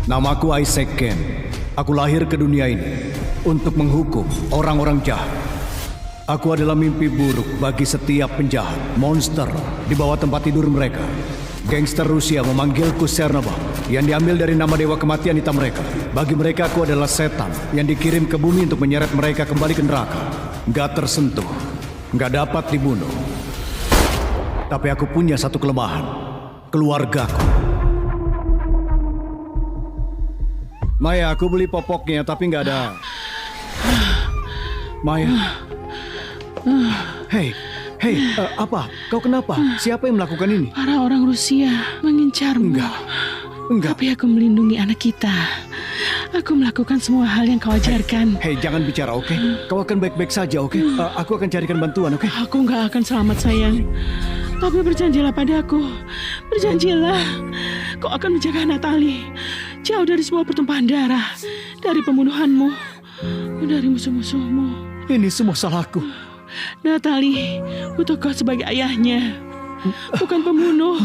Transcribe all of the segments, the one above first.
Namaku Isaac Ken. Aku lahir ke dunia ini untuk menghukum orang-orang jahat. Aku adalah mimpi buruk bagi setiap penjahat, monster di bawah tempat tidur mereka. Gangster Rusia memanggilku Chernobog, yang diambil dari nama dewa kematian hitam mereka. Bagi mereka aku adalah setan yang dikirim ke bumi untuk menyeret mereka kembali ke neraka. Gak tersentuh, gak dapat dibunuh. Tapi aku punya satu kelemahan, keluargaku. Maya, aku beli popoknya tapi gak ada. Maya. Hei, apa? Kau kenapa? Siapa yang melakukan ini? Para orang Rusia mengincarmu. Enggak. Tapi aku melindungi anak kita. Aku melakukan semua hal yang kau ajarkan. Hei, jangan bicara, oke? Kau akan baik-baik saja, oke? Aku akan carikan bantuan, oke? Aku nggak akan selamat, sayang. Tapi berjanjilah padaku. Berjanjilah. Kau akan menjaga Natali jauh dari semua pertumpahan darah, dari pembunuhanmu, dari musuh-musuhmu. Ini semua salahku. Natali butuh kau sebagai ayahnya, bukan pembunuh.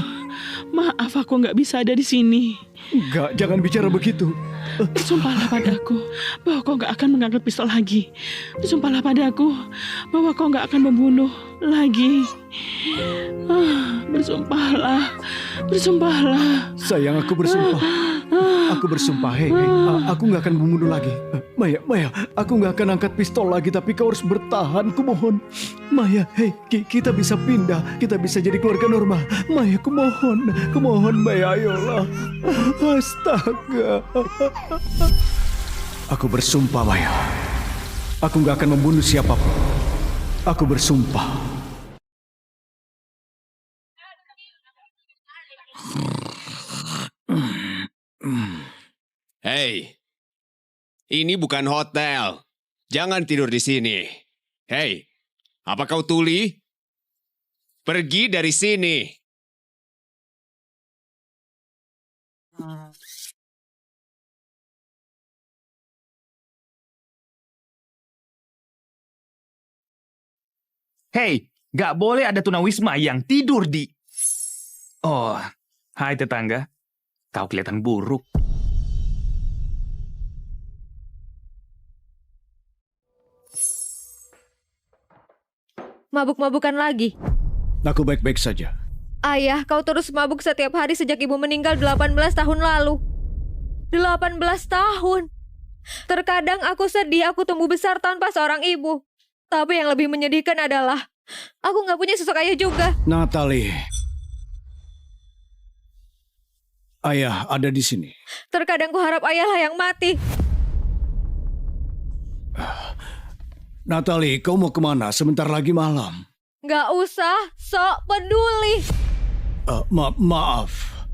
Maaf, aku nggak bisa ada di sini. Enggak, jangan bicara begitu. Bersumpahlah padaku bahwa kau nggak akan mengangkat pistol lagi. Bersumpahlah padaku bahwa kau nggak akan membunuh lagi. Bersumpahlah. Sayang, aku bersumpah. Aku bersumpah, hei, aku nggak akan membunuh lagi. Maya, aku nggak akan angkat pistol lagi, tapi kau harus bertahan, kumohon. Maya, hei, kita bisa pindah, kita bisa jadi keluarga normal. Maya, kumohon, Maya, ayolah. Astaga. Aku bersumpah, Maya. Aku nggak akan membunuh siapapun. Aku bersumpah. Hei, ini bukan hotel. Jangan tidur di sini. Hei, apa kau tuli? Pergi dari sini. Hei, gak boleh ada tunawisma yang tidur di... Oh, hai tetangga. Kau kelihatan buruk. Mabuk-mabukan lagi. Aku baik-baik saja. Ayah, kau terus mabuk setiap hari sejak ibu meninggal 18 tahun lalu. 18 tahun. Terkadang aku sedih aku tumbuh besar tanpa seorang ibu. Tapi yang lebih menyedihkan adalah aku nggak punya sosok ayah juga. Natali. Ayah ada di sini. Terkadang ku harap ayahlah yang mati. Natali, kau mau kemana? Sebentar lagi malam. Nggak usah, sok peduli. Maaf.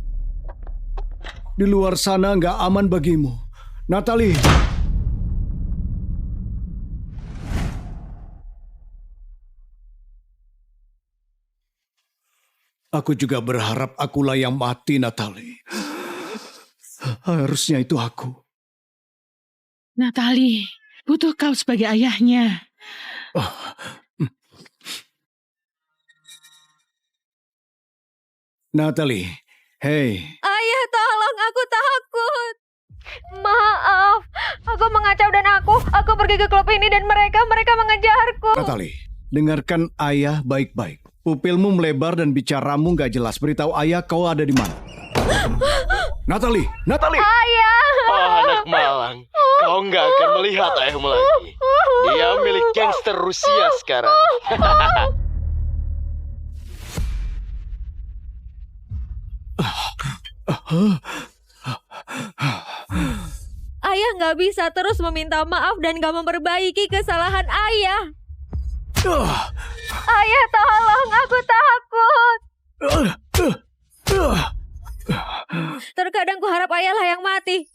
Di luar sana nggak aman bagimu. Natali. Aku juga berharap akulah yang mati, Natali. Harusnya itu aku. Natali, butuh kau sebagai ayahnya. Natali, hei. Ayah, tolong, aku takut. Maaf, aku mengacau dan aku pergi ke klub ini dan mereka mengejarku. Natali, dengarkan ayah baik-baik. Pupilmu melebar dan bicaramu nggak jelas. Beritahu ayah kau ada di mana. Natali! Ayah! Oh, anak malang, kau nggak akan melihat ayahmu lagi. Dia milik gangster Rusia sekarang. Ayah nggak bisa terus meminta maaf dan nggak memperbaiki kesalahan ayah. Ayah, tolong, aku takut. Terkadang ku harap ayahlah yang mati.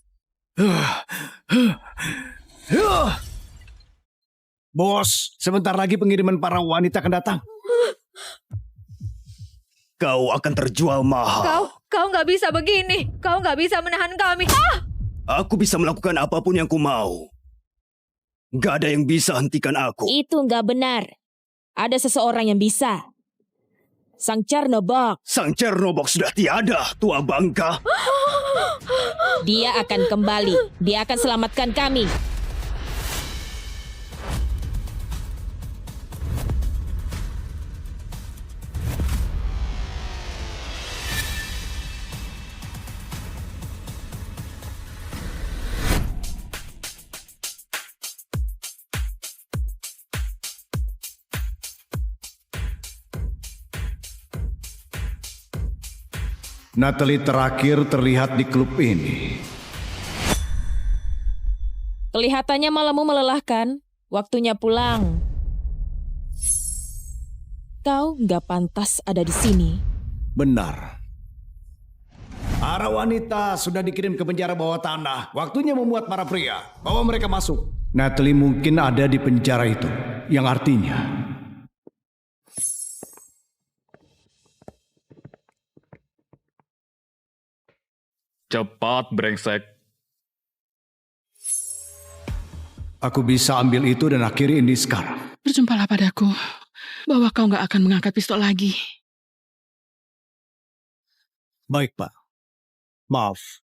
Bos, sebentar lagi pengiriman para wanita akan datang. Kau akan terjual mahal. Kau nggak bisa begini. Kau nggak bisa menahan kami. Aku bisa melakukan apapun yang ku mau. Gak ada yang bisa hentikan aku. Itu nggak benar. Ada seseorang yang bisa. Sang Chernobog. Sang Chernobog sudah tiada, tua bangka. Dia akan kembali. Dia akan selamatkan kami. Natalie terakhir terlihat di klub ini. Kelihatannya malammu melelahkan. Waktunya pulang. Kau nggak pantas ada di sini. Benar. Para wanita sudah dikirim ke penjara bawah tanah. Waktunya memuat para pria. Bawa mereka masuk. Natalie mungkin ada di penjara itu. Yang artinya... Cepat, brengsek. Aku bisa ambil itu dan akhiri ini sekarang. Berjumpalah padaku, bahwa kau nggak akan mengangkat pistol lagi. Baik, Pak. Maaf.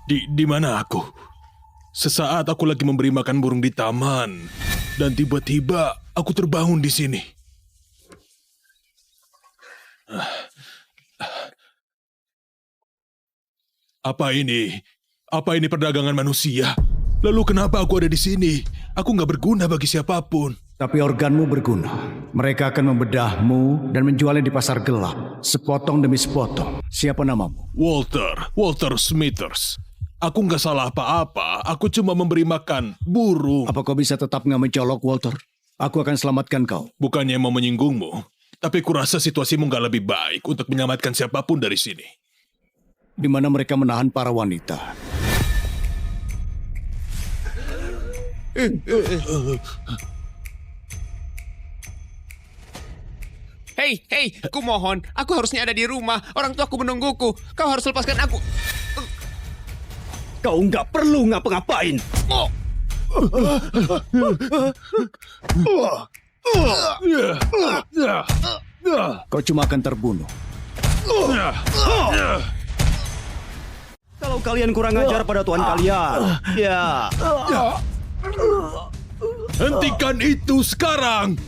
Di mana aku? Sesaat aku lagi memberi makan burung di taman. Dan tiba-tiba aku terbangun di sini. Apa ini? Apa ini perdagangan manusia? Lalu kenapa aku ada di sini? Aku nggak berguna bagi siapapun. Tapi organmu berguna. Mereka akan membedahmu dan menjualnya di pasar gelap. Sepotong demi sepotong. Siapa namamu? Walter Smithers. Aku nggak salah apa-apa. Aku cuma memberi makan burung. Apa kau bisa tetap nggak mencolok, Walter? Aku akan selamatkan kau. Bukannya mau menyinggungmu, tapi kurasa situasimu nggak lebih baik untuk menyelamatkan siapapun dari sini. Di mana mereka menahan para wanita. Hei, aku mohon. Aku harusnya ada di rumah. Orang tuaku menungguku. Kau harus lepaskan aku. Kau nggak perlu ngapa-ngapain. Kau cuma akan terbunuh. Kalau kalian kurang ajar pada tuan kalian, ya. Hentikan itu sekarang!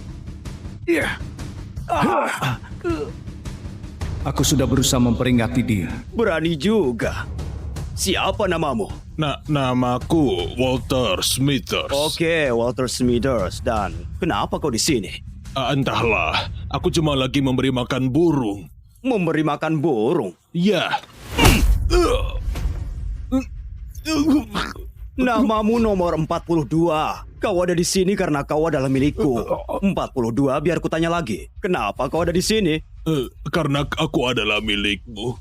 Aku sudah berusaha memperingati dia. Berani juga. Siapa namamu? Namaku Walter Smithers. Oke, Walter Smithers. Dan kenapa kau di sini? Entahlah, aku cuma lagi memberi makan burung. Memberi makan burung? Ya. Namamu nomor 42. Kau ada di sini karena kau adalah milikku. 42, biar kutanya lagi. Kenapa kau ada di sini? Karena aku adalah milikmu.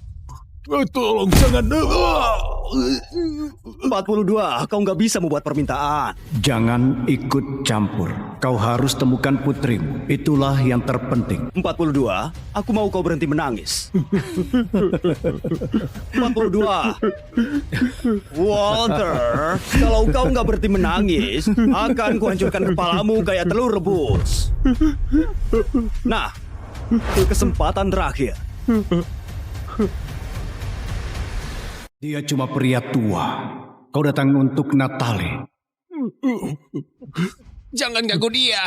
Tolong jangan. 42, kau nggak bisa membuat permintaan. Jangan ikut campur. Kau harus temukan putrimu. Itulah yang terpenting. 42, aku mau kau berhenti menangis. 42, Walter, kalau kau nggak berhenti menangis, akan kuhancurkan kepalamu kayak telur rebus. Nah, kesempatan terakhir. Dia cuma pria tua. Kau datang untuk Natalie. Jangan ganggu dia.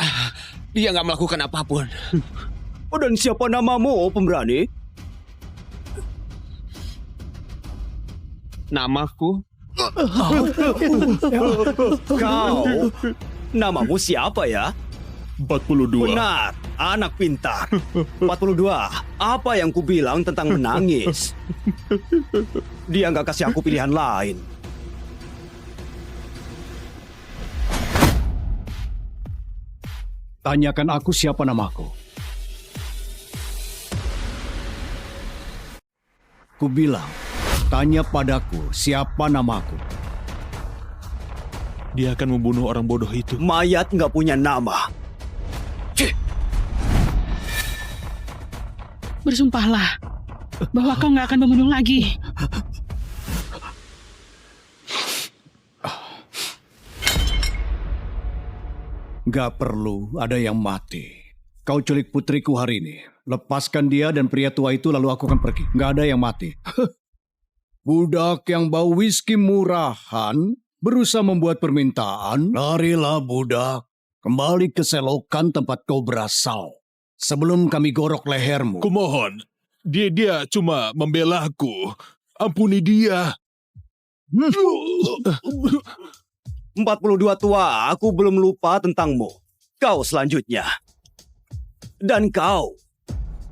Dia nggak melakukan apapun. Oh, dan siapa namamu, pemberani? Namaku? Kau, namamu siapa ya? 42. Benar, anak pintar. 42, apa yang kubilang tentang menangis? Dia nggak kasih aku pilihan lain. Tanyakan aku siapa namaku. Ku bilang, tanya padaku siapa namaku. Dia akan membunuh orang bodoh itu. Mayat nggak punya nama. Bersumpahlah bahwa kau nggak akan membunuh lagi. Gak perlu ada yang mati. Kau culik putriku hari ini. Lepaskan dia dan pria tua itu lalu aku akan pergi. Nggak ada yang mati. Budak yang bau whisky murahan berusaha membuat permintaan. Larilah budak. Kembali ke selokan tempat kau berasal. Sebelum kami gorok lehermu. Kumohon, dia cuma membela aku. Ampuni dia. 42 tua, aku belum lupa tentangmu. Kau selanjutnya. Dan kau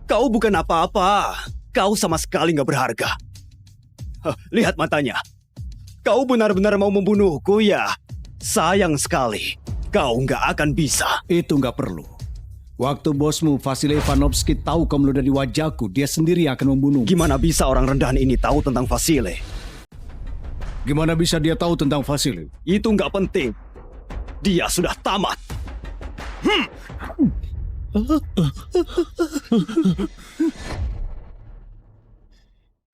bukan apa-apa. Kau sama sekali nggak berharga. Lihat matanya. Kau benar-benar mau membunuhku ya? Sayang sekali. Kau nggak akan bisa. Itu nggak perlu. Waktu bosmu Vasily Ivanovsky tahu kau meludah di wajahku, dia sendiri yang akan membunuhmu. Gimana bisa orang rendahan ini tahu tentang Vasily? Gimana bisa dia tahu tentang Vasily? Itu nggak penting. Dia sudah tamat.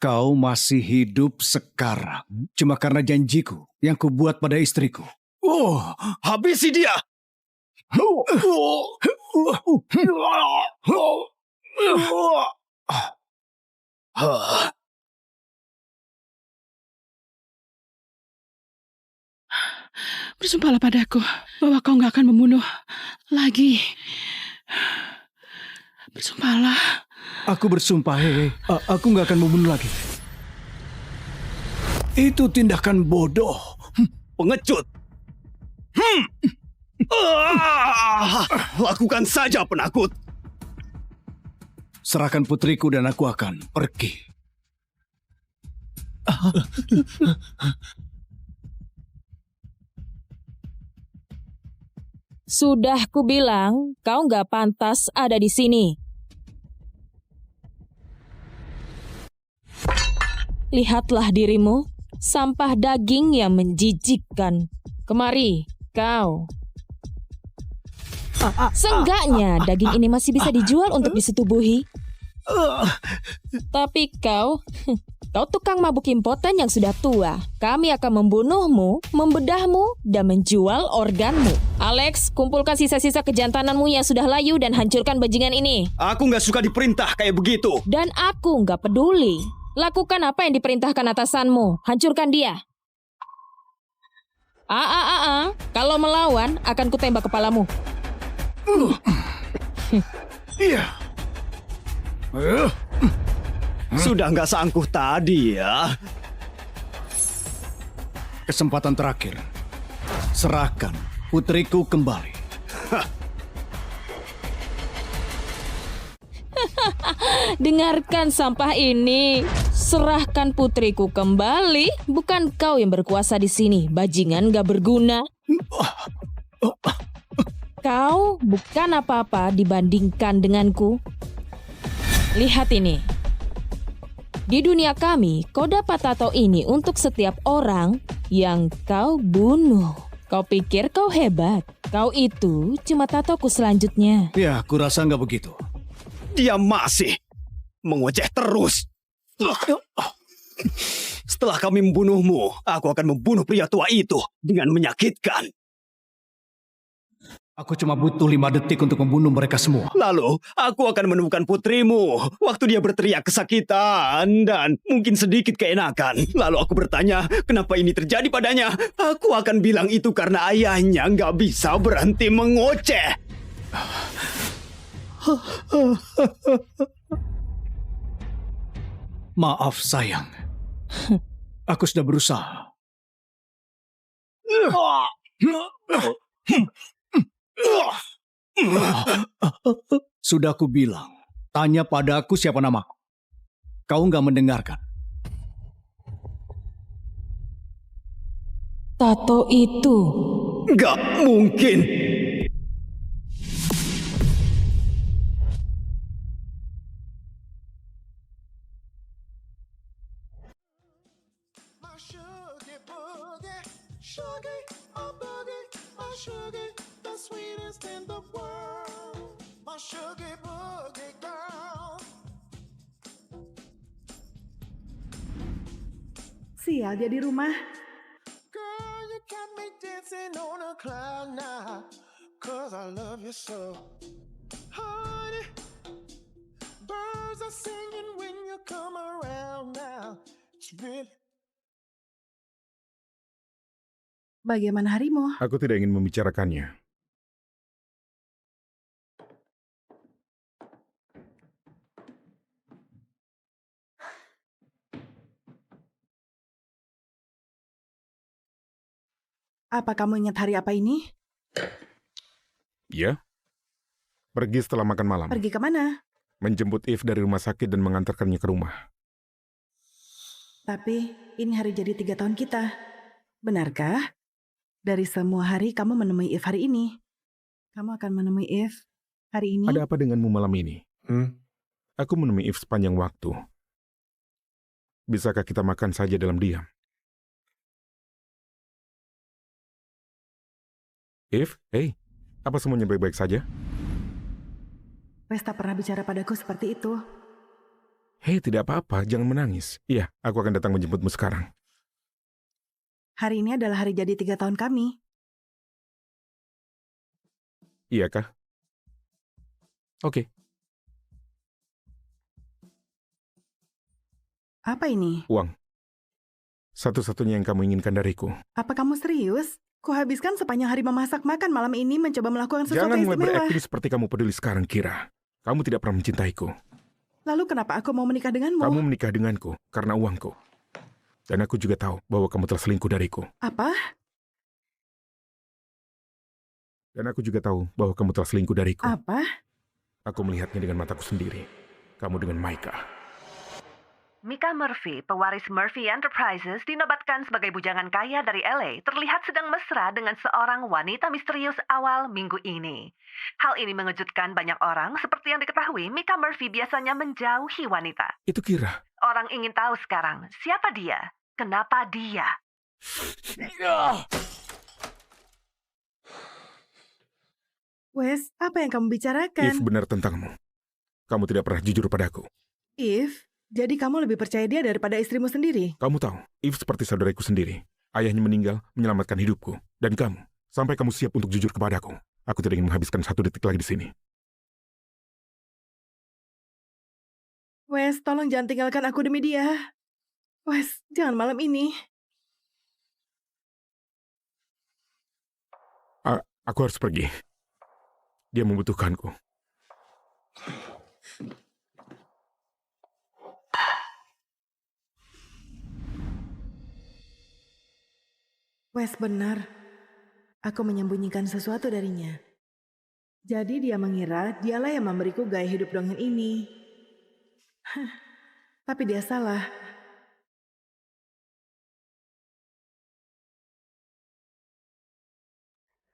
Kau masih hidup sekarang cuma karena janjiku yang kubuat pada istriku. Oh, habisi dia! Bersumpahlah padaku bahwa kau nggak akan membunuh lagi. Bersumpahlah. Aku bersumpah, aku nggak akan membunuh lagi. Itu tindakan bodoh. Pengecut! Lakukan saja, penakut. Serahkan putriku dan aku akan pergi. Sudah kubilang, kau nggak pantas ada di sini. Lihatlah dirimu, sampah daging yang menjijikkan. Kemari, kau. Seenggaknya daging ini masih bisa dijual untuk disetubuhi. Tapi kau tukang mabuk impoten yang sudah tua. Kami akan membunuhmu, membedahmu, dan menjual organmu. Alex, kumpulkan sisa-sisa kejantananmu yang sudah layu dan hancurkan bajingan ini. Aku nggak suka diperintah kayak begitu. Dan aku nggak peduli. Lakukan apa yang diperintahkan atasanmu. Hancurkan dia. Kalau melawan, akan kutembak kepalamu. Sudah nggak seangkuh tadi ya. Kesempatan terakhir. Serahkan putriku kembali. Dengarkan sampah ini. Serahkan putriku kembali. Bukan kau yang berkuasa di sini. Bajingan gak berguna. Kau bukan apa-apa dibandingkan denganku. Lihat ini. Di dunia kami, kau dapat tato ini untuk setiap orang yang kau bunuh. Kau pikir kau hebat. Kau itu cuma tatoku selanjutnya. Ya, kurasa nggak begitu. Dia masih mengoceh terus. Setelah kami membunuhmu, aku akan membunuh pria tua itu dengan menyakitkan. Aku cuma butuh 5 detik untuk membunuh mereka semua. Lalu, aku akan menemukan putrimu waktu dia berteriak kesakitan dan mungkin sedikit keenakan. Lalu aku bertanya, kenapa ini terjadi padanya? Aku akan bilang itu karena ayahnya nggak bisa berhenti mengoceh. Maaf sayang. Aku sudah berusaha. Sudah aku bilang, tanya pada aku siapa namaku. Kau nggak mendengarkan. Tato itu. Nggak mungkin. Sial dia di rumah. Dancing on a cloud now, 'cause I love you so. Bagaimana harimu? Aku tidak ingin membicarakannya. Apa kamu ingat hari apa ini? Ya? Pergi setelah makan malam. Pergi kemana? Menjemput Eve dari rumah sakit dan mengantarkannya ke rumah. Tapi ini hari jadi 3 tahun kita. Benarkah? Dari semua hari kamu menemui Eve hari ini. Kamu akan menemui Eve hari ini? Ada apa denganmu malam ini? Aku menemui Eve sepanjang waktu. Bisakah kita makan saja dalam diam? Eve, hey, apa semuanya baik-baik saja? Wes tak pernah bicara padaku seperti itu. Hei, tidak apa-apa, jangan menangis. Iya, aku akan datang menjemputmu sekarang. Hari ini adalah hari jadi 3 tahun kami. Iya kah? Oke. Apa ini? Uang. Satu-satunya yang kamu inginkan dariku. Apa kamu serius? Kuhabiskan sepanjang hari memasak makan malam ini mencoba melakukan sesuatu Jangan yang mulai istimewa. berakting seperti kamu peduli sekarang, Kira. Kamu tidak pernah mencintaiku. Lalu kenapa aku mau menikah denganmu? Kamu menikah denganku karena uangku. Dan aku juga tahu bahwa kamu telah selingkuh dariku. Apa? Dan aku juga tahu bahwa kamu telah selingkuh dariku. Apa? Aku melihatnya dengan mataku sendiri. Kamu dengan Micah. Micah Murphy, pewaris Murphy Enterprises, dinobatkan sebagai bujangan kaya dari LA, terlihat sedang mesra dengan seorang wanita misterius awal minggu ini. Hal ini mengejutkan banyak orang. Seperti yang diketahui, Micah Murphy biasanya menjauhi wanita. Itu Kira. Orang ingin tahu sekarang, siapa dia? Kenapa dia? Wes, apa yang kamu bicarakan? Eve benar tentangmu. Kamu tidak pernah jujur padaku. Eve, jadi kamu lebih percaya dia daripada istrimu sendiri? Kamu tahu, Eve seperti saudaraku sendiri. Ayahnya meninggal, menyelamatkan hidupku. Dan kamu, sampai kamu siap untuk jujur kepadaku. Aku tidak ingin menghabiskan 1 detik lagi di sini. Wes, tolong jangan tinggalkan aku demi dia. Wes, jangan malam ini. Aku harus pergi. Dia membutuhkanku. Wes benar. Aku menyembunyikan sesuatu darinya. Jadi dia mengira dialah yang memberiku gaya hidup dongeng ini. Tapi dia salah.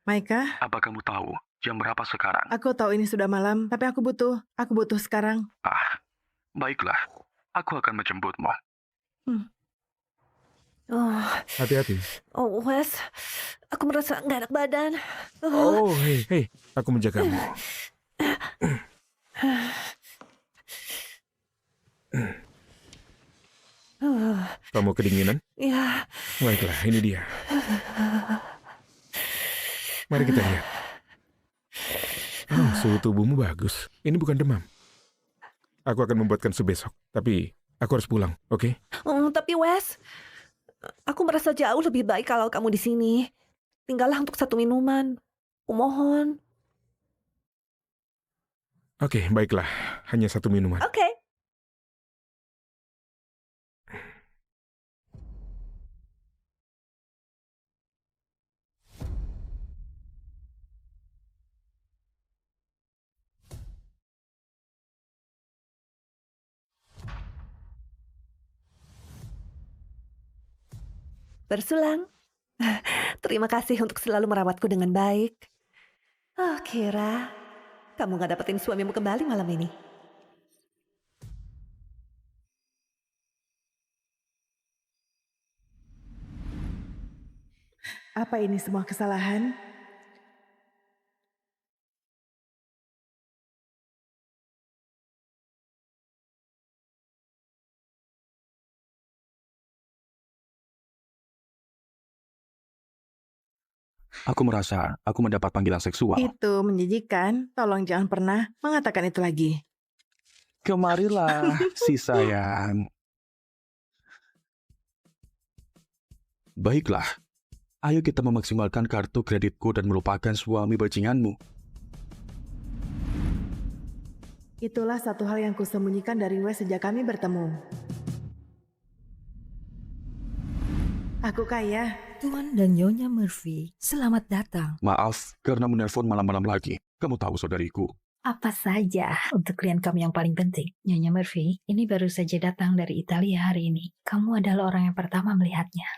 Micah, Apa kamu tahu jam berapa sekarang? aku tahu ini sudah malam, tapi aku butuh sekarang. Baiklah, aku akan menjemputmu. Oh, Hati-hati. oh Wes, aku merasa nggak enak badan. Oh, hei, aku menjagamu. Kamu kedinginan? Ya. Baiklah, ini dia. Mari kita lihat. Oh, suhu tubuhmu bagus. Ini bukan demam. Aku akan membuatkan sup besok, tapi aku harus pulang, oke? Tapi Wes, aku merasa jauh lebih baik kalau kamu di sini. Tinggallah untuk 1 minuman. Kumohon. Oke, baiklah. Hanya 1 minuman. Oke. Bersulang. Terima kasih untuk selalu merawatku dengan baik. Oh, Kira, kamu gak dapetin suamimu kembali malam ini. Apa ini semua kesalahan? Aku merasa aku mendapat panggilan seksual. Itu menjijikan. Tolong jangan pernah mengatakan itu lagi. Kemarilah, si sayang. Baiklah, ayo kita memaksimalkan kartu kreditku dan melupakan suami bajinganmu. Itulah satu hal yang kusembunyikan dari Wes sejak kami bertemu. Aku kaya. Tuan dan Nyonya Murphy, selamat datang. Maaf karena menelpon malam-malam lagi. Kamu tahu saudariku. Apa saja untuk klien kamu yang paling penting. Nyonya Murphy, ini baru saja datang dari Italia hari ini. Kamu adalah orang yang pertama melihatnya.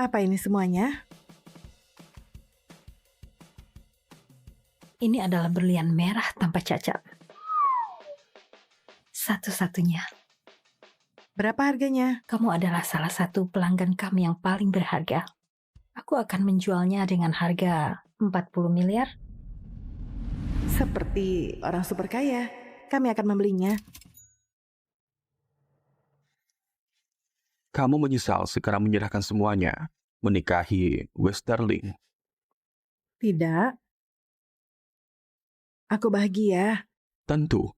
Apa ini semuanya? Ini adalah berlian merah tanpa cacat. Satu-satunya. Berapa harganya? Kamu adalah salah satu pelanggan kami yang paling berharga. Aku akan menjualnya dengan harga 40 miliar. Seperti orang super kaya. Kami akan membelinya. Kamu menyesal sekarang menyerahkan semuanya, menikahi Westerling. Tidak. Aku bahagia. Tentu.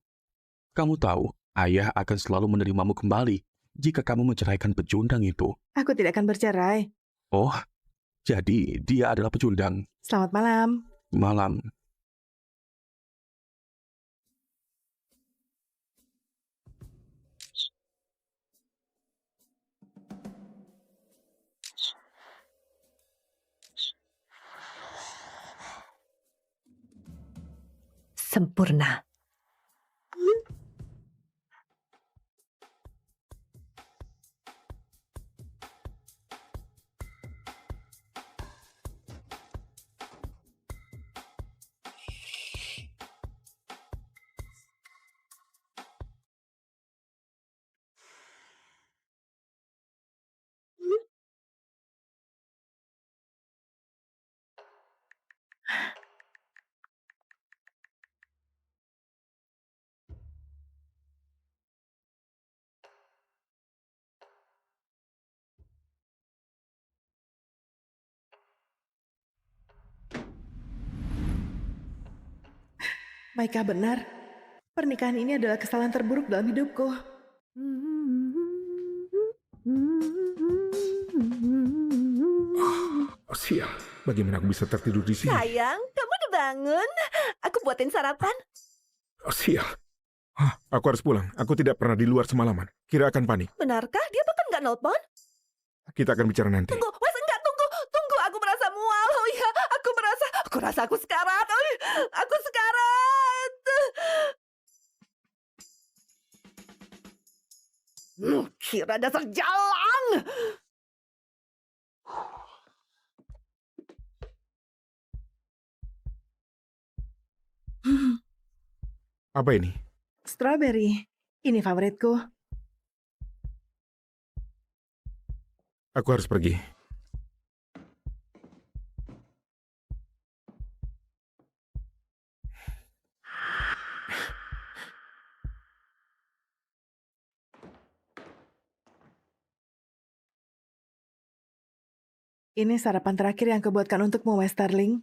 Kamu tahu, ayah akan selalu menerimamu kembali jika kamu menceraikan pecundang itu. Aku tidak akan bercerai. Oh, jadi dia adalah pecundang. Selamat malam. Malam. Sempurna. Maika benar. Pernikahan ini adalah kesalahan terburuk dalam hidupku. Oh, sial. Bagaimana aku bisa tertidur di sini? Sayang, kamu udah bangun? Aku buatin sarapan. Oh, sial. Aku harus pulang. Aku tidak pernah di luar semalaman. Kira akan panik. Benarkah? Dia bahkan nggak nelpon? Kita akan bicara nanti. Tunggu, Wes, enggak, tunggu. Tunggu, aku merasa mual. Oh iya, aku rasa aku sekarat. Oh, iya, aku sekarat. Kira dasar jalang. Apa ini? Strawberry. Ini favoritku. Aku harus pergi. Ini sarapan terakhir yang kubuatkan untukmu, Westerling.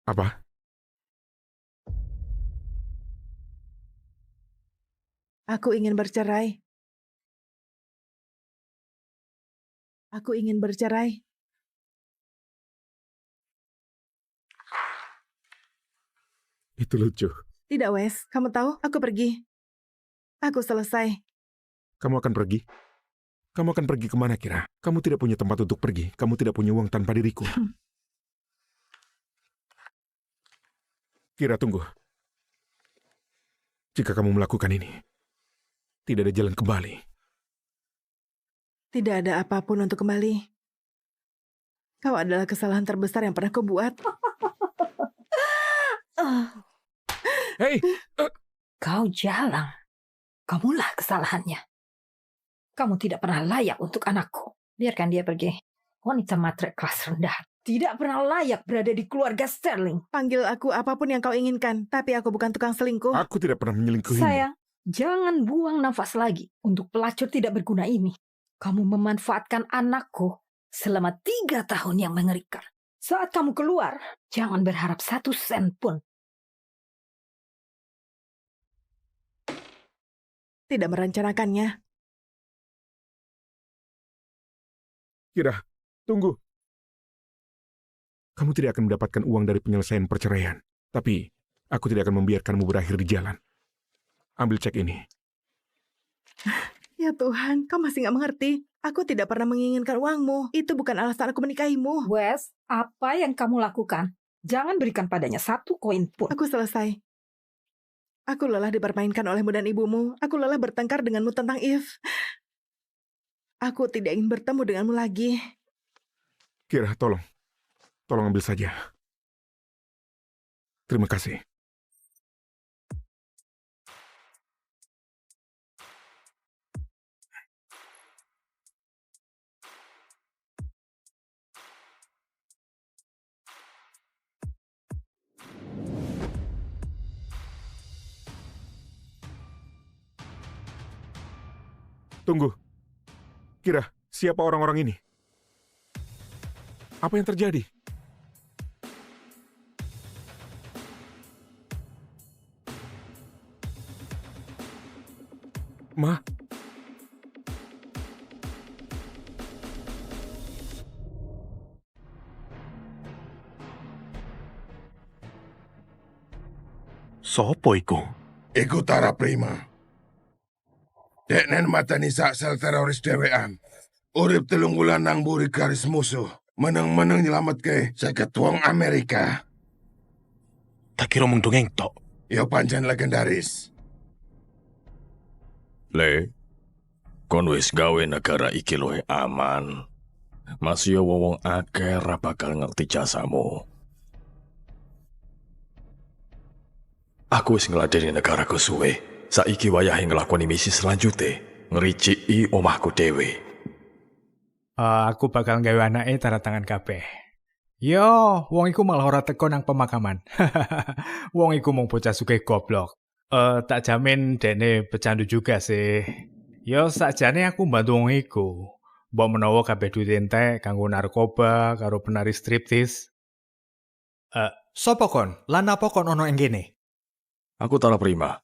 Apa? Aku ingin bercerai. Aku ingin bercerai. Itu lucu. Tidak, Wes. Kamu tahu, aku pergi. Aku selesai. Kamu akan pergi? Kamu akan pergi kemana, Kira? Kamu tidak punya tempat untuk pergi. Kamu tidak punya uang tanpa diriku. Kira, tunggu. Jika kamu melakukan ini, tidak ada jalan kembali. Tidak ada apapun untuk kembali. Kau adalah kesalahan terbesar yang pernah kubuat. Hei! Kau jalang. Kamulah kesalahannya. Kamu tidak pernah layak untuk anakku. Biarkan dia pergi. Wanita matre kelas rendah. Tidak pernah layak berada di keluarga Sterling. Panggil aku apapun yang kau inginkan, tapi aku bukan tukang selingkuh. Aku tidak pernah menyelingkuhi. Sayang, jangan buang nafas lagi untuk pelacur tidak berguna ini. Kamu memanfaatkan anakku selama 3 tahun yang mengerikan. Saat kamu keluar, jangan berharap 1 sen pun. tidak merencanakannya. Kira, tunggu. Kamu tidak akan mendapatkan uang dari penyelesaian perceraian. Tapi, aku tidak akan membiarkanmu berakhir di jalan. Ambil cek ini. Ya Tuhan, kau masih nggak mengerti. Aku tidak pernah menginginkan uangmu. Itu bukan alasan aku menikahimu. Wes, apa yang kamu lakukan? Jangan berikan padanya 1 koin pun. Aku selesai. Aku lelah dipermainkan olehmu dan ibumu. Aku lelah bertengkar denganmu tentang Eve. Aku tidak ingin bertemu denganmu lagi. Kira, tolong. Tolong ambil saja. Terima kasih. Tunggu. Kira, siapa orang-orang ini? Apa yang terjadi? Ma? Sopo iku? Iku Tara Prima. Deknen matani sak sel teroris dhewean. Urip 3 wulan nang mburi garis musuh. Meneng-meneng nyelametke 50 wong Amerika. Tak kira mung dongeng tok. Ya pancen legendaris. Le, kon wis gawe negara iki luwih aman. Masih wong akeh ra bakal ngerti jasamu. Aku wis ngladeni negaraku suwe. Saiki wayahe nglakoni misi selanjutnya, ngericiki omahku dhewe. Aku bakal nggawe anake tanda tangan kabeh. Yo, wong iku malah ora teko nang pemakaman. Wong iku mung bocah sugih goblok. Tak jamin dene pecandu juga sih. Yo, sakjane aku mbantu wong iku. Mbok menawa kabeh duit entek kanggo narkoba karo penari striptis. Sopo kon? Lan apa kon ono ing kene? Aku Tara Prima.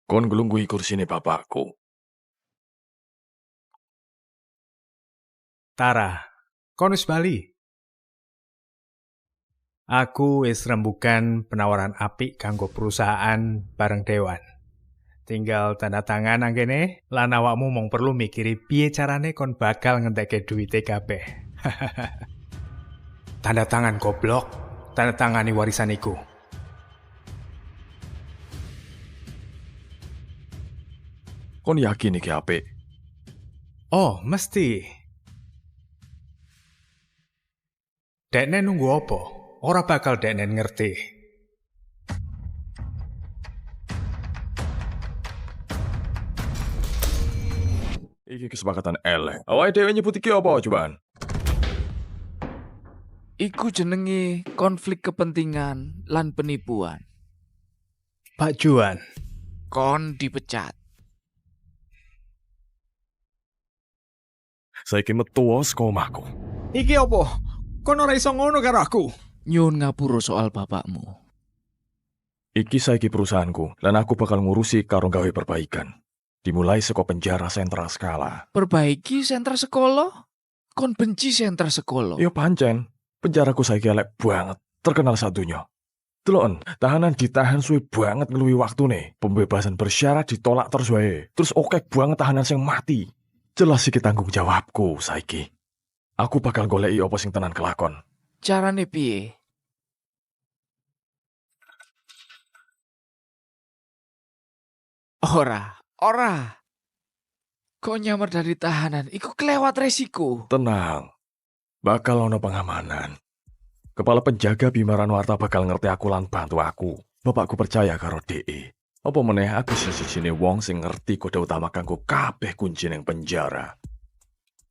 Kon nglungguhi kursine bapakku. Tara, kon wis bali. Aku wis rembugan penawaran apik kanggo perusahaan bareng Dewan. Tinggal tanda tangan nang kene, lan awakmu mung perlu mikiri piye carane kon bakal ngentekke duwite kabeh. Tanda tangan goblok, tanda tangani warisan iku. Kon yakin iki apik? Oh, mesti. Dekne nunggu apa? Ora bakal dekne ngerti. Iki kesepakatan elek. Awake dhewe nyebut iki apa cobaan? Iku jenenge konflik kepentingan lan penipuan. Pak Juan, Kon dipecat. Saiki metu saka omahku. Iki apa? Kon ora iso ngono karo aku. Nyun ngapura soal bapakmu. Iki saiki perusahaanku, lan aku bakal ngurusi karo gawe perbaikan. Dimulai saka penjara sentral skala. Perbaiki sentra sekolah? Kon benci sentra sekolah? Yo pancen, penjaraku saiki elek banget, terkenal sadunya. Delon, tahanan ditahan suwe banget ngeluwi waktune. Pembebasan bersyarat ditolak terus wae. Terus okek banget tahanan sing mati. Jelas iki tanggung jawabku saiki. Aku bakal goleki apa sing tenan kelakon. Carane piye? Ora. Kok nyamar dari tahanan, iku kelewat resiko. Tenang, bakal ono pengamanan. Kepala penjaga Bimaran Warta bakal ngerti aku lan bantu aku. Bapakku percaya karo DE. Apa meneh aku siji-sijine wong sing ngerti kode utama kanggo kabeh kunci ning penjara.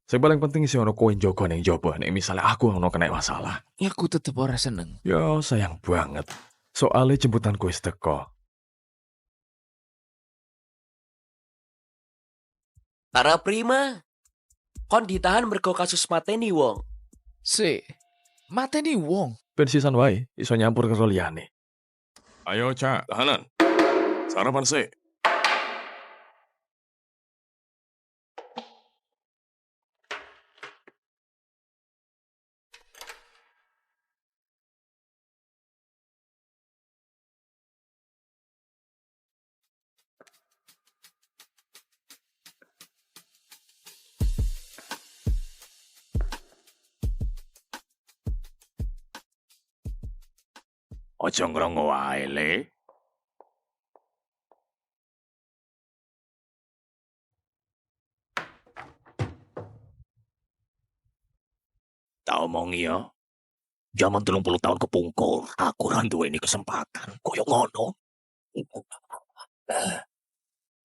Sing paling penting sih ono kowe njogo ning njaba nek misale aku ono kena masalah. Aku tetep ora seneng. Yo sayang banget. Soale jemputanku wis teko. Tara Prima, kon ditahan mergo kasus mateni wong. Mateni wong? Ben sisan wae, iso nyampur karo liyane. Ayo, Cak, tahanan. Sarapan sih. Ojo ngrongo wae, Le. Tak omongi ya. Jaman 30 tahun kepungkur, aku ora duweni kesempatan koyo ngono.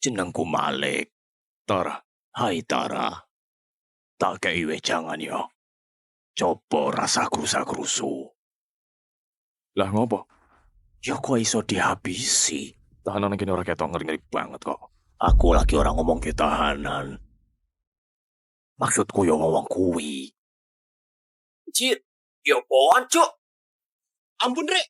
Jenengku Malik. Tara, hai Tara. Tak kei wejangan ya. Coba rasa krusa-krusu. Lah ngopo? Ya kok iso dihabisi. Tahanan kene ora ketok ngeri-ngeri banget kok. Aku lagi orang ngomong ke tahanan. Maksudku yo ngomong kuwi. Cit, yo poan cuk. Ampun Rek.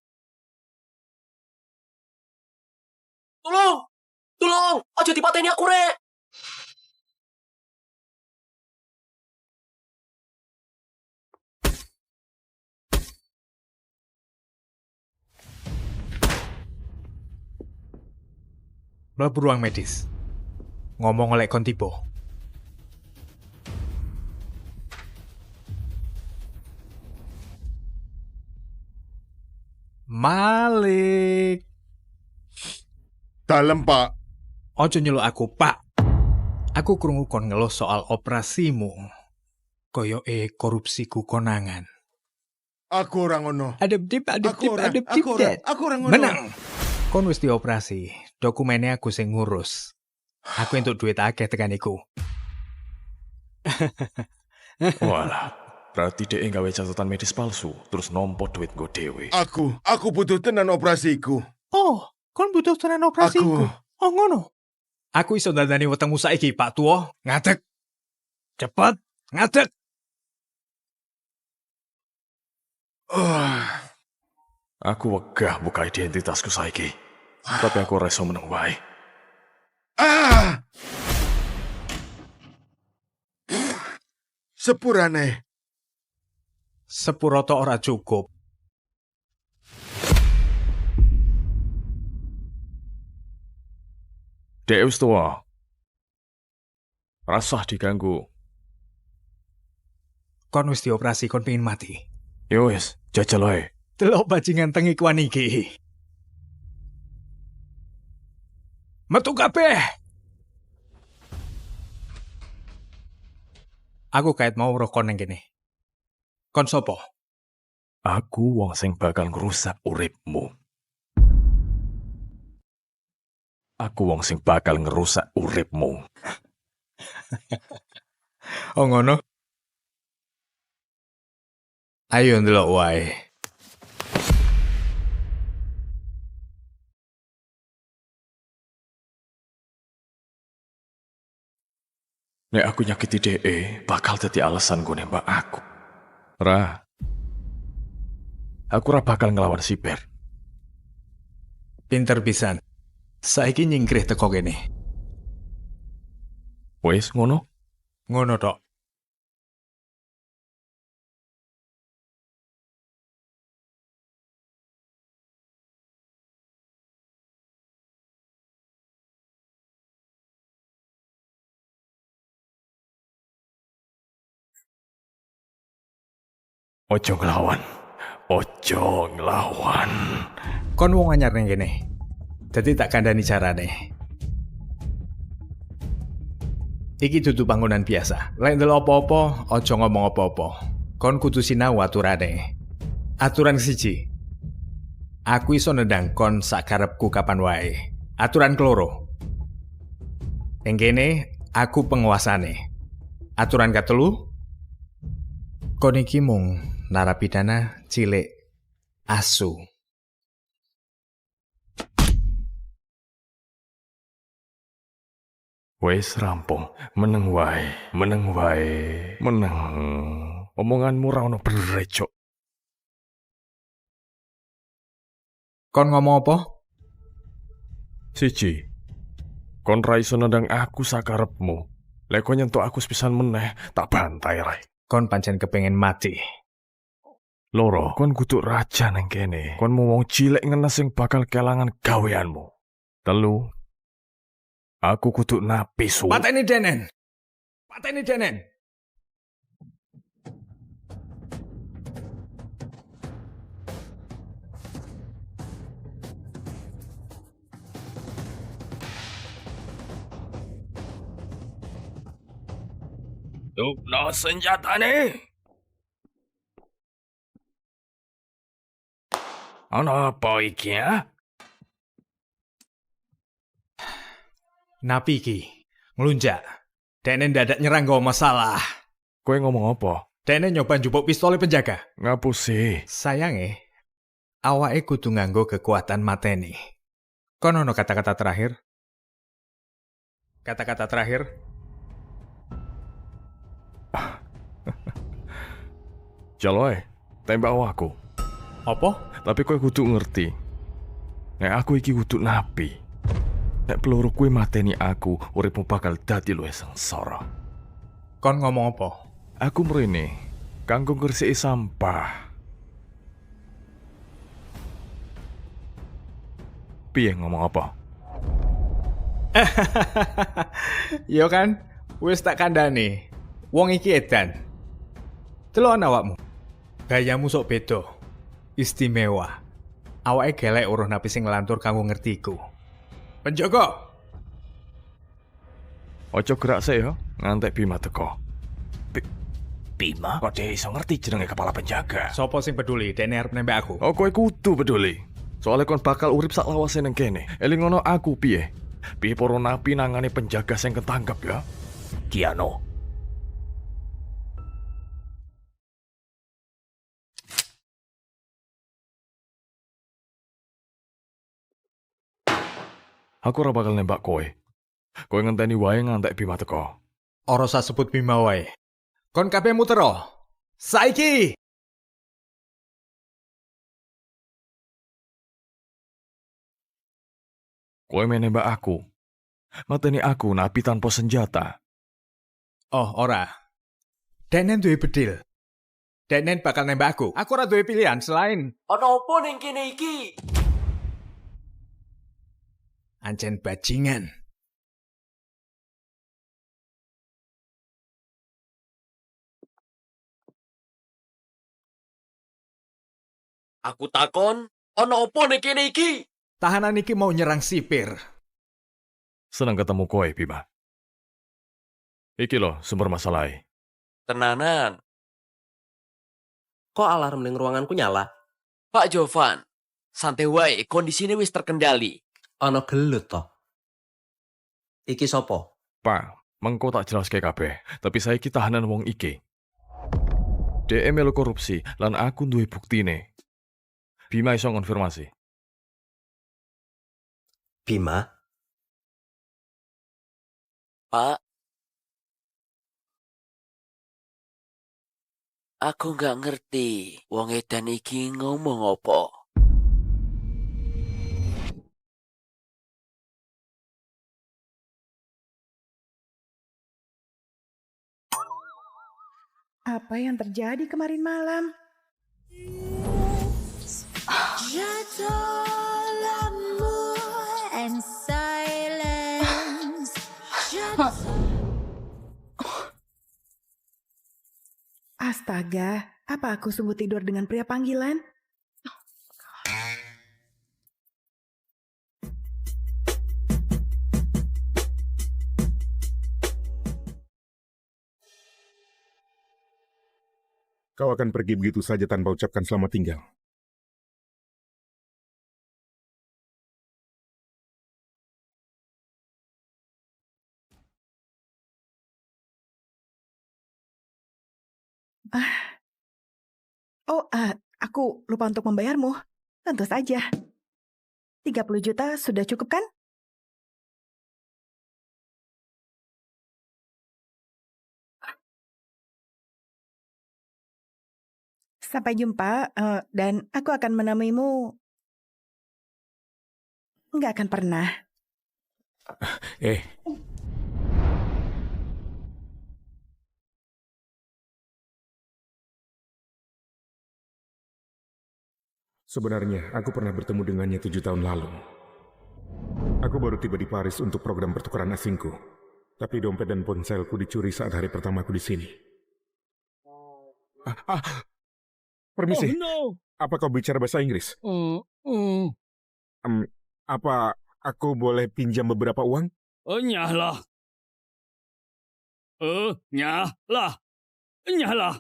Tolong, aja dipateni aku Rek. Mlebu ruang medis. Ngomong oleh kon tiba. Malik. Dalem, Pak. Ojo nyeluk aku, Pak. Aku krungu kon ngeluh soal operasimu. Koyoke korupsiku konangan. Aku ora ngono. Adep-dip, Aku ora ngono. Menang. Kon wis dioperasi. Dokumennya aku sing ngurus. Aku entuk duit akeh tekan iku. Walah, berarti dia nggawe catatan medis palsu, terus nompo duit gue dewe. Aku butuh tenan operasiku. Oh, kon butuh tenan operasiku. Oh ngono. Aku iso dandani wetengmu saiki, Pak Tuo. Ngadeg. Cepet, ngadeg. Aku wegah buka identitasku saiki. Tapi aku reso meneng wae. Sepurane. Sepuro tok ora cukup. Dek wis tuwa. Rasah diganggu. Kon wis dioperasi, kon pengin mati. Yo wis, jajal wae. Delok bajingan tengikuan iki. Metu kabeh. Aku kait mau roh kon nang kene. Kon sopo? Aku wong sing bakal ngrusak uripmu. Aku wong sing bakal ngerusak uripmu. Oh ngono. Ayo ndelok wae. Nek aku nyakiti DE, bakal dadi alasan gue nembak aku. Ra. Aku ora bakal ngelawan Siber. Pinter pisan. Saiki nyingkrih teko kene. Wes ngono? Ngono tok. Ojo ngelawan. Ojo ngelawan. Kon wong anyar ning kene. Dadi tak kandhani carane. Iki dudu bangunan biasa. Lek ndelok apa-apa, ojo ngomong apa-apa. Kon kudu sinau aturane. Aturan siji. Aku iso nendang kon sakarepku kapan wae. Aturan keloro. Ning kene aku penguasane. Aturan katelu. Kon iki mung narapidana cilik asu. Wes rampung, meneng wae, meneng wae, meneng. Omonganmu ra ono bener, Cok. Kon ngomong apa? Siji. Kon ra iso nendang aku sakarepmu. Lek kon nyentuk aku sepisan meneh, tak bantai rai. Kon pancen kepengen mati. Loro, kon kudu raja nang kene. Kon mau wong cilik ngenes sing bakal kelangan gaweanmu. Telu. Aku kudu napisu. Pateni Denen. Pateni Denen. Tukno senjatane. Ana apa iki ya? Napi iki ngelunjak. Dene dadak nyerang gak masalah. Kowe ngomong apa? Dene nyoba njupuk pistol penjaga. Ngapusi. Sayange, awake kudu nganggo kekuatan mateni. Kono ono kata-kata terakhir? Kata-kata terakhir? Jaloe, tembak aku. Apa? Tapi kowe kudu ngerti. Nek aku iki kudu napi. Nek peluru kuwi mateni aku, uripmu bakal dadi luwih sengsara. Kon ngomong apa? Aku mrene kanggo ngresiki sampah. Piye ngomong apa? Yo kan, wis tak kandhani. Wong iki edan. Delok awakmu. Gayamu sok beda. Istimewa. Awake gelek uruh napi sing ngelantur kanggo ngertiku. Penjaga. Ojo gerak sih ya, ngantek Bima teko. Bima? Kok dia iso ngerti jenenge kepala penjaga? Sopo sing peduli, dene arep nembak aku. Oh, kowe kudu peduli. Soale kon bakal urip sak lawase ning kene. Eling ngono aku piye? Piye para napi nangane penjaga sing ketangkep ya? Kiano. Aku ora bakal nembak kowe. Kowe ngenteni wae ngantek Bima teko. Ora usah sebut Bima wae. Kon kabeh mutero. Saiki. Kowe menembak aku. Mateni aku napi tanpa senjata. Oh, ora. Denen duwe bedil. Denen bakal nembak aku. Aku ora duwe pilihan selain Ana apa ning kene iki? ancen bajingan. Aku takon, ana apa ning kene iki? Tahanan iki mau nyerang sipir. Senang ketemu kowe, Bima. Iki loh sumber masalahnya. Tenanan. Kok alarm ning ruanganku nyala? Pak Jovan, santai wae, kondisine wis terkendali. Ana gelut toh. Iki sopo? Pak, mengko tak jelaske kabeh, tapi saiki tahanan wong iki. DM melu korupsi lan aku duwe buktine. Bima iso konfirmasi. Bima? Pak, aku nggak ngerti wong edan iki ngomong apa. Apa yang terjadi kemarin malam? Astaga, apa aku sungguh tidur dengan pria panggilan? Kau akan pergi begitu saja tanpa ucapkan selamat tinggal. Aku lupa untuk membayarmu. Tentu saja. 30 juta sudah cukup kan? Sampai jumpa, dan aku akan menemuimu. Nggak akan pernah. Sebenarnya, aku pernah bertemu dengannya 7 tahun lalu. Aku baru tiba di Paris untuk program pertukaran asingku. Tapi dompet dan ponselku dicuri saat hari pertamaku di sini. Permisi, apa kau bicara bahasa Inggris? Apa aku boleh pinjam beberapa uang? Nyahlah. Nyala. Nyala.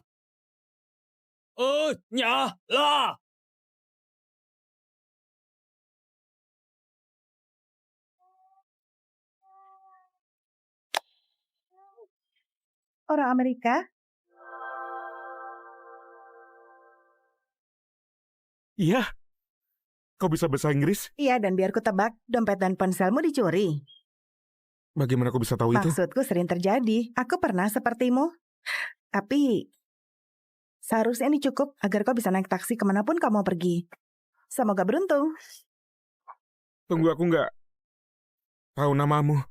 Nyala. Orang Amerika? Iya. Kau bisa bahasa Inggris? Iya, dan biar ku tebak, dompet dan ponselmu dicuri. Bagaimana kau bisa tahu itu? Maksudku sering terjadi. Aku pernah sepertimu. Tapi seharusnya ini cukup agar kau bisa naik taksi kemanapun kau mau pergi. Semoga beruntung. Tunggu, aku nggak tahu namamu.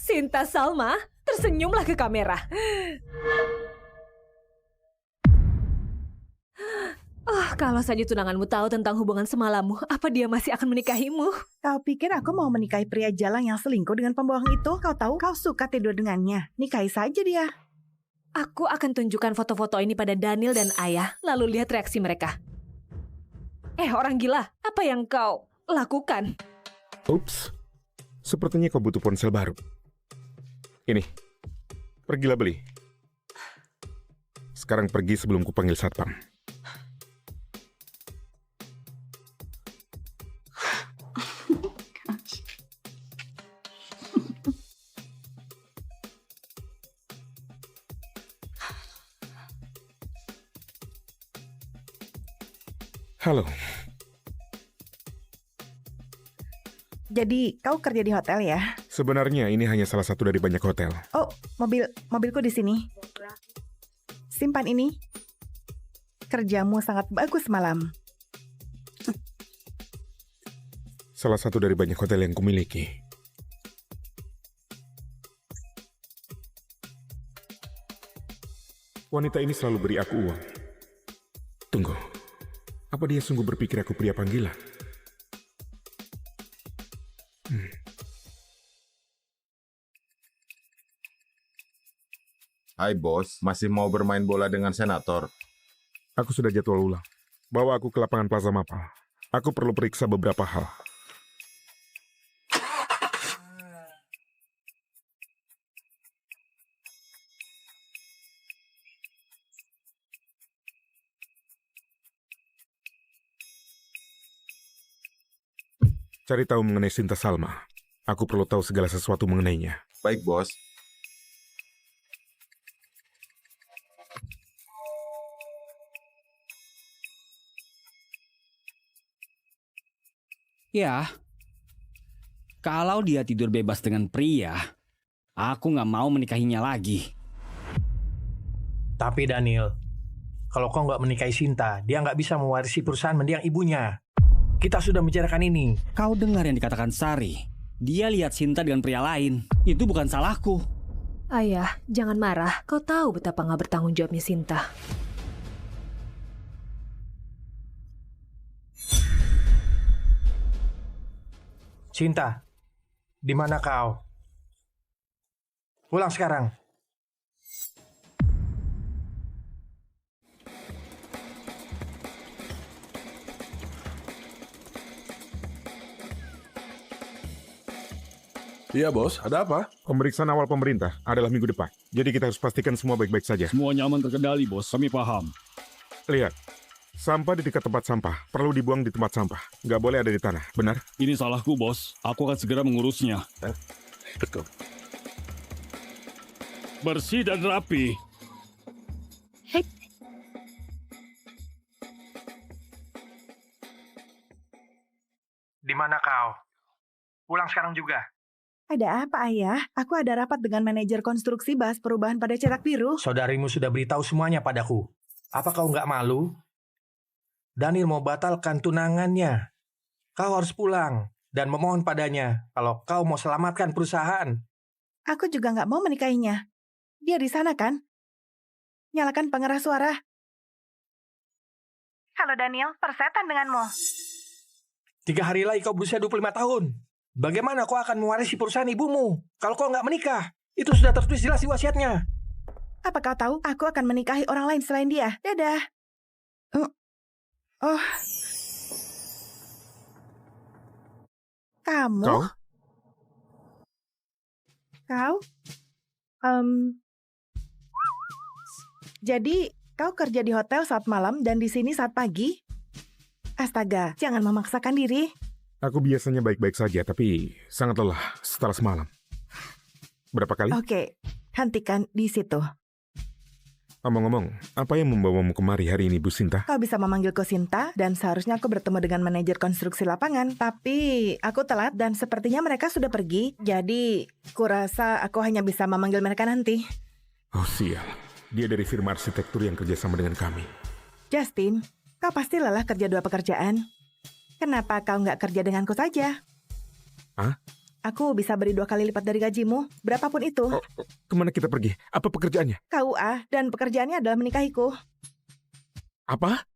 Sinta Salma, tersenyumlah ke kamera. Oh, kalau saja tunanganmu tahu tentang hubungan semalammu, apa dia masih akan menikahimu? Kau pikir aku mau menikahi pria jalang yang selingkuh dengan pembohong itu? Kau tahu kau suka tidur dengannya. Nikahi saja dia. Aku akan tunjukkan foto-foto ini pada Daniel dan Ayah, lalu lihat reaksi mereka. Orang gila, apa yang kau lakukan? Ups, sepertinya kau butuh ponsel baru. Ini, pergilah beli. Sekarang pergi sebelum ku panggil satpam. Halo. Jadi kau kerja di hotel ya? Sebenarnya ini hanya salah satu dari banyak hotel. Oh, mobilku di sini. Simpan ini. Kerjamu sangat bagus malam. Salah satu dari banyak hotel yang kumiliki. Wanita ini selalu beri aku uang. Tunggu, apa dia sungguh berpikir aku pria panggilan? Hai bos, masih mau bermain bola dengan senator? Aku sudah jadwal ulang. Bawa aku ke lapangan Plaza Mapal. Aku perlu periksa beberapa hal. Cari tahu mengenai Sinta Salma. Aku perlu tahu segala sesuatu mengenainya. Baik, bos. Ya, kalau dia tidur bebas dengan pria, aku nggak mau menikahinya lagi. Tapi Daniel, kalau kau nggak menikahi Sinta, dia nggak bisa mewarisi perusahaan mendiang ibunya. Kita sudah membicarakan ini. Kau dengar yang dikatakan Sari. Dia lihat Sinta dengan pria lain. Itu bukan salahku. Ayah, jangan marah. Kau tahu betapa nggak bertanggung jawabnya Sinta. Sinta, di mana kau? Pulang sekarang. Iya bos, ada apa? Pemeriksaan awal pemerintah adalah minggu depan. Jadi kita harus pastikan semua baik-baik saja. Semua nyaman terkendali bos, kami paham. Lihat, sampah di dekat tempat sampah perlu dibuang di tempat sampah. Nggak boleh ada di tanah, benar? Ini salahku bos, aku akan segera mengurusnya. Betul. Bersih dan rapi. Di mana kau? Pulang sekarang juga. Ada apa, Ayah? Aku ada rapat dengan manajer konstruksi bahas perubahan pada cetak biru. Saudarimu sudah beritahu semuanya padaku. Apa kau nggak malu? Daniel mau batalkan tunangannya. Kau harus pulang dan memohon padanya kalau kau mau selamatkan perusahaan. Aku juga nggak mau menikahinya. Dia di sana kan? Nyalakan pengeras suara. Halo Daniel, persetan denganmu. 3 hari lagi kau berusia 25 tahun. Bagaimana kau akan mewarisi perusahaan ibumu kalau kau nggak menikah? Itu sudah tertulis jelas di wasiatnya. Apa kau tahu aku akan menikahi orang lain selain dia? Dadah. Oh. Kamu? Kau? Jadi, kau kerja di hotel saat malam dan di sini saat pagi? Astaga, jangan memaksakan diri. Aku biasanya baik-baik saja, tapi sangat lelah setelah semalam. Berapa kali? Oke, hentikan di situ. Omong-omong, apa yang membawamu kemari hari ini, Bu Sinta? Kau bisa memanggilku Sinta, dan seharusnya aku bertemu dengan manajer konstruksi lapangan. Tapi, aku telat dan sepertinya mereka sudah pergi. Jadi, kurasa aku hanya bisa memanggil mereka nanti. Oh sial, dia dari firma arsitektur yang kerjasama dengan kami. Justin, kau pasti lelah kerja 2 pekerjaan. Kenapa kau nggak kerja denganku saja? Hah? Aku bisa beri 2 kali lipat dari gajimu, berapapun itu. Kemana kita pergi? Apa pekerjaannya? KUA, dan pekerjaannya adalah menikahiku. Apa?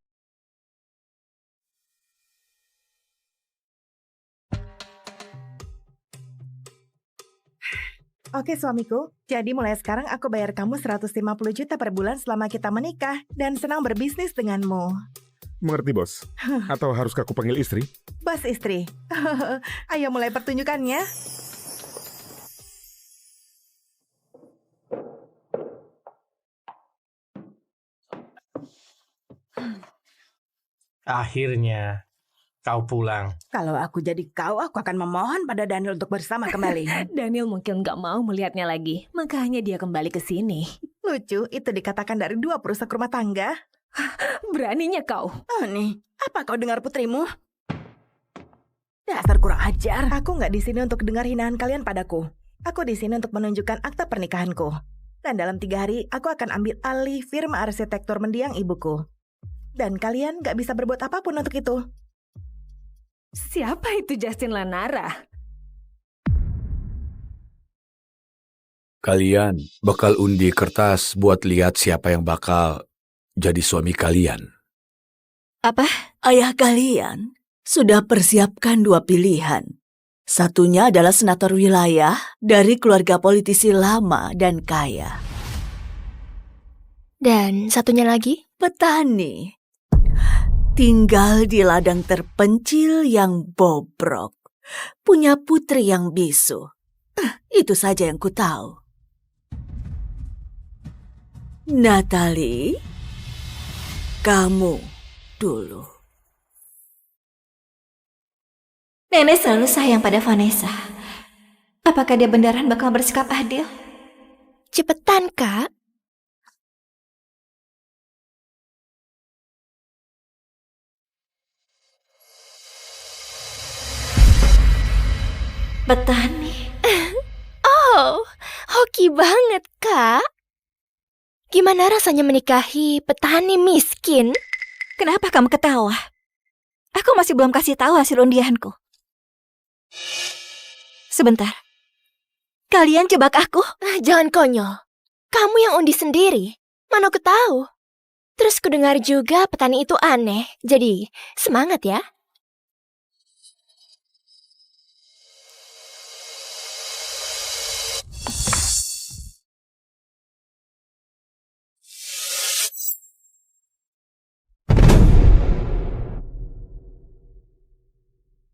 Oke suamiku, jadi mulai sekarang aku bayar kamu 150 juta per bulan selama kita menikah, dan senang berbisnis denganmu. Mengerti, Bos? Atau haruskah aku panggil istri? Bos istri. Ayo mulai pertunjukannya. Akhirnya kau pulang. Kalau aku jadi kau, aku akan memohon pada Daniel untuk bersama kembali. Daniel mungkin nggak mau melihatnya lagi, makanya dia kembali ke sini. Lucu, itu dikatakan dari 2 perusak rumah tangga. Beraninya kau. Oh nih, apa kau dengar putrimu? Dasar kurang ajar. Aku nggak di sini untuk dengar hinaan kalian padaku. Aku di sini untuk menunjukkan akta pernikahanku. Dan dalam 3 hari, aku akan ambil alih firma arsitektur mendiang ibuku. Dan kalian nggak bisa berbuat apapun untuk itu. Siapa itu Justin Lanara? Kalian bakal undi kertas buat lihat siapa yang bakal jadi suami kalian. Apa? Ayah kalian sudah persiapkan 2 pilihan. Satunya adalah senator wilayah dari keluarga politisi lama dan kaya. Dan satunya lagi? Petani. Tinggal di ladang terpencil yang bobrok. Punya putri yang bisu. Itu saja yang ku tahu. Natalie, kamu dulu. Nenek selalu sayang pada Vanessa. Apakah dia beneran bakal bersikap adil? Cepetan, Kak. Petani. Oh, hoki banget, Kak. Gimana rasanya menikahi petani miskin? Kenapa kamu ketawa? Aku masih belum kasih tahu hasil undianku. Sebentar. Kalian jebak aku? Jangan konyol. Kamu yang undi sendiri. Mana aku tahu. Terus kudengar juga petani itu aneh. Jadi, semangat ya.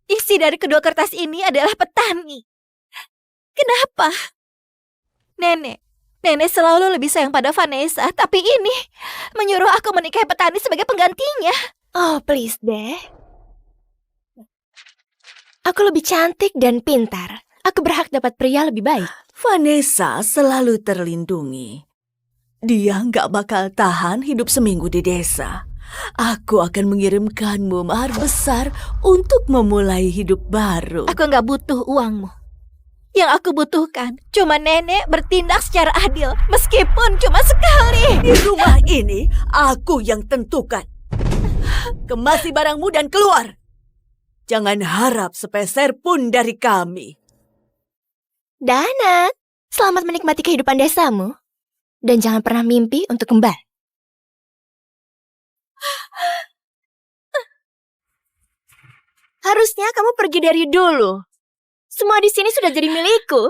Isi dari kedua kertas ini adalah petani. Kenapa? Nenek selalu lebih sayang pada Vanessa, tapi ini menyuruh aku menikahi petani sebagai penggantinya. Oh, please deh. Aku lebih cantik dan pintar. Aku berhak dapat pria lebih baik. Vanessa selalu terlindungi. Dia nggak bakal tahan hidup seminggu di desa. Aku akan mengirimkanmu mahar besar untuk memulai hidup baru. Aku nggak butuh uangmu. Yang aku butuhkan cuma nenek bertindak secara adil, meskipun cuma sekali. Di rumah ini, aku yang tentukan. Kemasi barangmu dan keluar. Jangan harap sepeser pun dari kami. Dana, selamat menikmati kehidupan desamu. Dan jangan pernah mimpi untuk kembali. Harusnya kamu pergi dari dulu. Semua di sini sudah jadi milikku.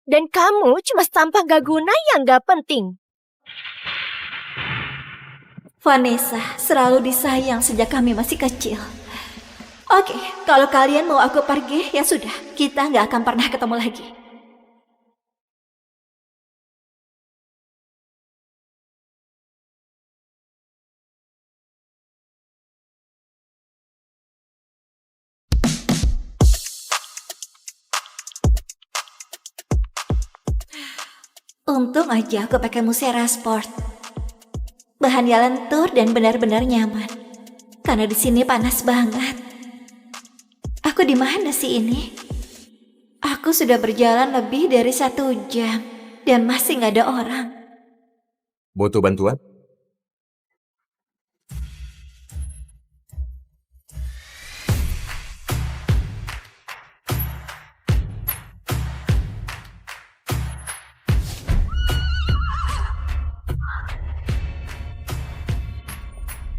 Dan kamu cuma sampah gak guna yang gak penting. Vanessa selalu disayang sejak kami masih kecil. Oke, kalau kalian mau aku pergi, ya sudah. Kita nggak akan pernah ketemu lagi. Untung aja aku pakai Musera Sport. Bahannya lentur dan benar-benar nyaman. Karena di sini panas banget. Aku di mana sih ini? Aku sudah berjalan lebih dari 1 jam dan masih nggak ada orang. Butuh bantuan?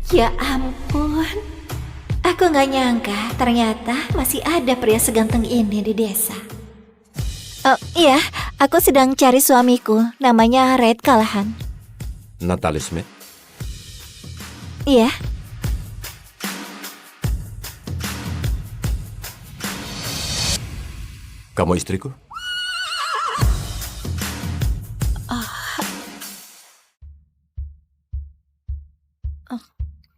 Ya ampun. Aku nggak nyangka ternyata masih ada pria seganteng ini di desa. Oh iya, aku sedang cari suamiku. Namanya Red Callahan. Natalie Smith? Iya. Kamu istriku?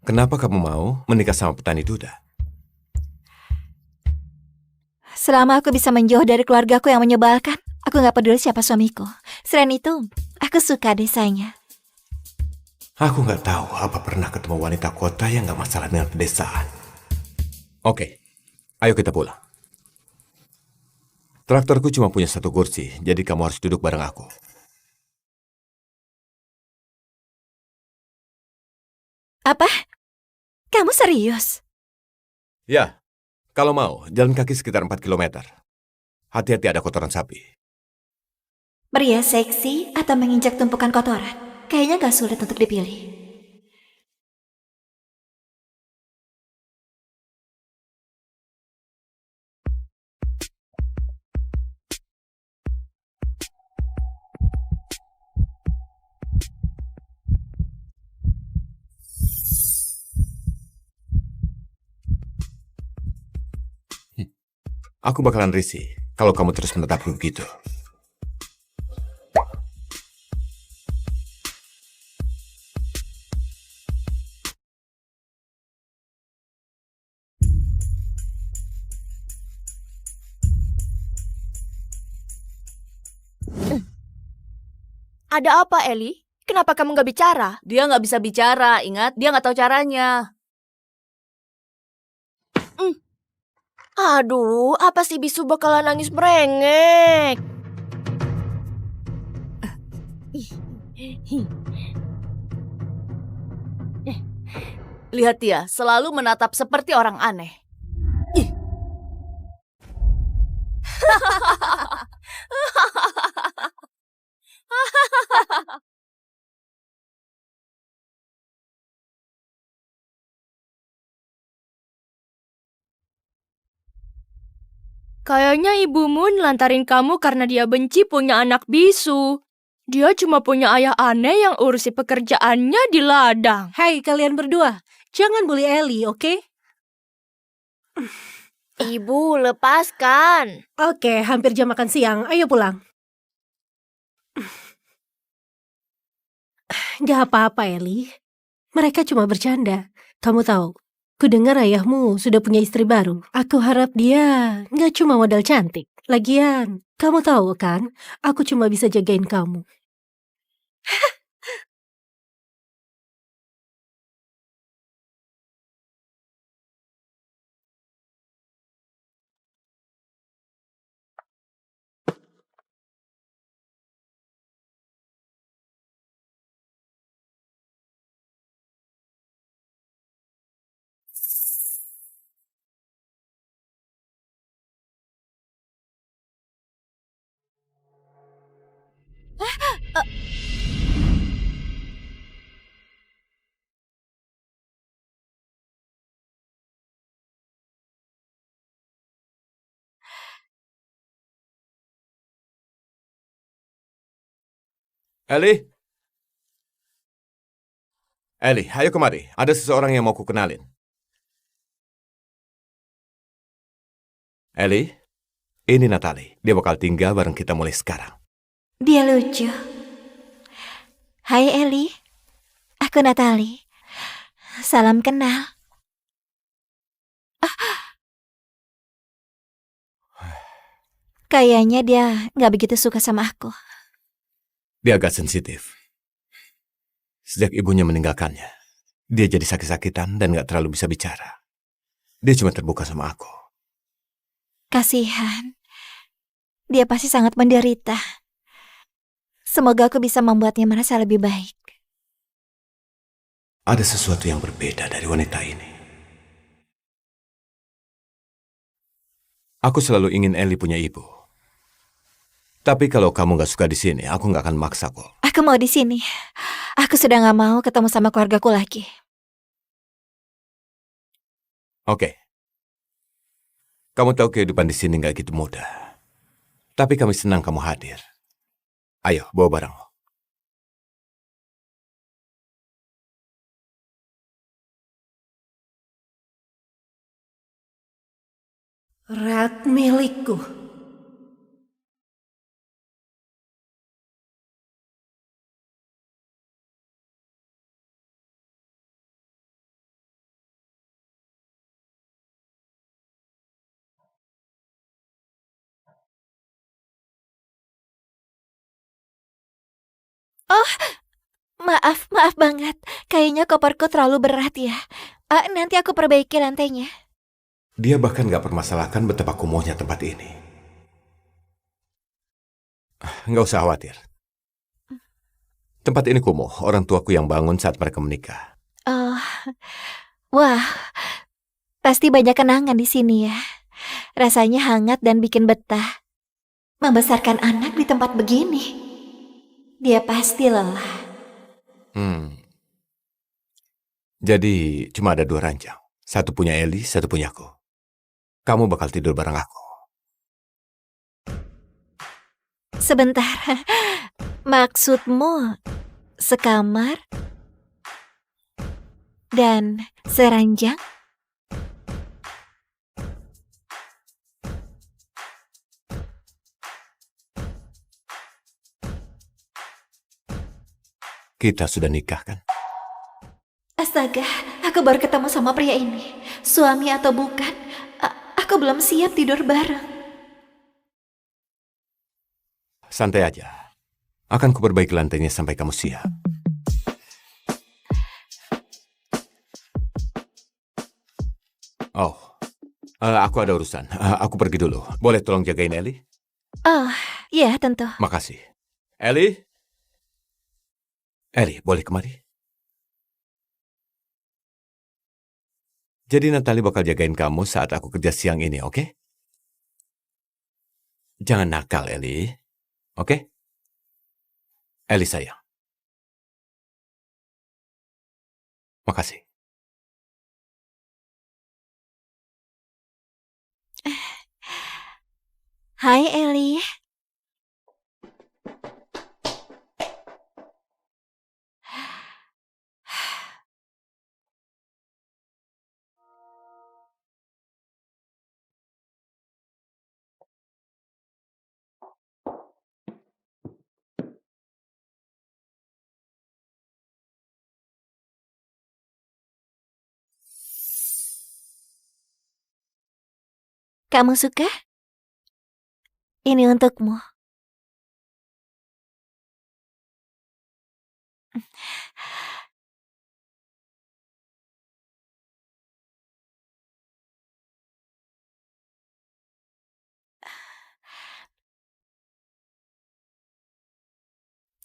Kenapa kamu mau menikah sama petani duda? Selama aku bisa menjauh dari keluargaku yang menyebalkan, aku nggak peduli siapa suamiku. Selain itu, aku suka desanya. Aku nggak tahu apa pernah ketemu wanita kota yang nggak masalah dengan pedesaan. Oke, ayo kita pulang. Traktorku cuma punya 1 kursi, jadi kamu harus duduk bareng aku. Apa? Kamu serius? Ya, kalau mau, jalan kaki sekitar 4 kilometer. Hati-hati ada kotoran sapi. Pria seksi atau menginjak tumpukan kotoran? Kayaknya gak sulit untuk dipilih. Aku bakalan risih kalau kamu terus menetapku begitu. Ada apa, Eli? Kenapa kamu gak bicara? Dia nggak bisa bicara, ingat? Dia nggak tahu caranya. Aduh, apa sih bisu bakalan nangis merengek? Lihat dia, selalu menatap seperti orang aneh. Kayaknya ibumu nelantarin kamu karena dia benci punya anak bisu. Dia cuma punya ayah aneh yang urusi pekerjaannya di ladang. Hai kalian berdua, jangan bully Ellie, oke? Ibu, lepaskan. Oke, hampir jam makan siang. Ayo pulang. Gak apa-apa, Ellie. Mereka cuma bercanda. Kamu tahu, ku dengar ayahmu sudah punya istri baru. Aku harap dia gak cuma modal cantik. Lagian, kamu tahu kan, aku cuma bisa jagain kamu. Ellie? Ellie, ayo kemari. Ada seseorang yang mau ku kenalin. Ellie, ini Natalie. Dia bakal tinggal bareng kita mulai sekarang. Dia lucu. Hai Eli, aku Natalie. Salam kenal. Kayaknya dia nggak begitu suka sama aku. Dia agak sensitif. Sejak ibunya meninggalkannya, dia jadi sakit-sakitan dan gak terlalu bisa bicara. Dia cuma terbuka sama aku. Kasihan. Dia pasti sangat menderita. Semoga aku bisa membuatnya merasa lebih baik. Ada sesuatu yang berbeda dari wanita ini. Aku selalu ingin Ellie punya ibu. Tapi kalau kamu gak suka di sini, aku gak akan maksa kok. Aku mau di sini. Aku sudah gak mau ketemu sama keluargaku lagi. Oke. Kamu tahu kehidupan di sini gak gitu mudah. Tapi kami senang kamu hadir. Ayo, bawa barang. Rat milikku. Oh, maaf banget. Kayaknya koperku terlalu berat ya. Nanti aku perbaiki lantainya. Dia bahkan gak permasalahkan betapa kumuhnya tempat ini. Gak usah khawatir. Tempat ini kumuh, orang tuaku yang bangun saat mereka menikah. Oh, wah, pasti banyak kenangan di sini ya. Rasanya hangat dan bikin betah. Membesarkan anak di tempat begini. Dia pasti lelah. Jadi cuma ada 2 ranjang. Satu punya Ellie, satu punya aku. Kamu bakal tidur bareng aku. Sebentar. Maksudmu sekamar dan seranjang? Kita sudah nikah kan? Astaga, aku baru ketemu sama pria ini. Suami atau bukan, aku belum siap tidur bareng. Santai aja. Akan kuperbaiki lantainya sampai kamu siap. Oh, aku ada urusan. Aku pergi dulu. Boleh tolong jagain Ellie? Oh, ya tentu. Makasih. Ellie? Ellie, boleh kemari? Jadi Natalie bakal jagain kamu saat aku kerja siang ini, oke? Jangan nakal, Ellie. Oke? Ellie sayang. Makasih. Hai Ellie. Kamu suka? Ini untukmu.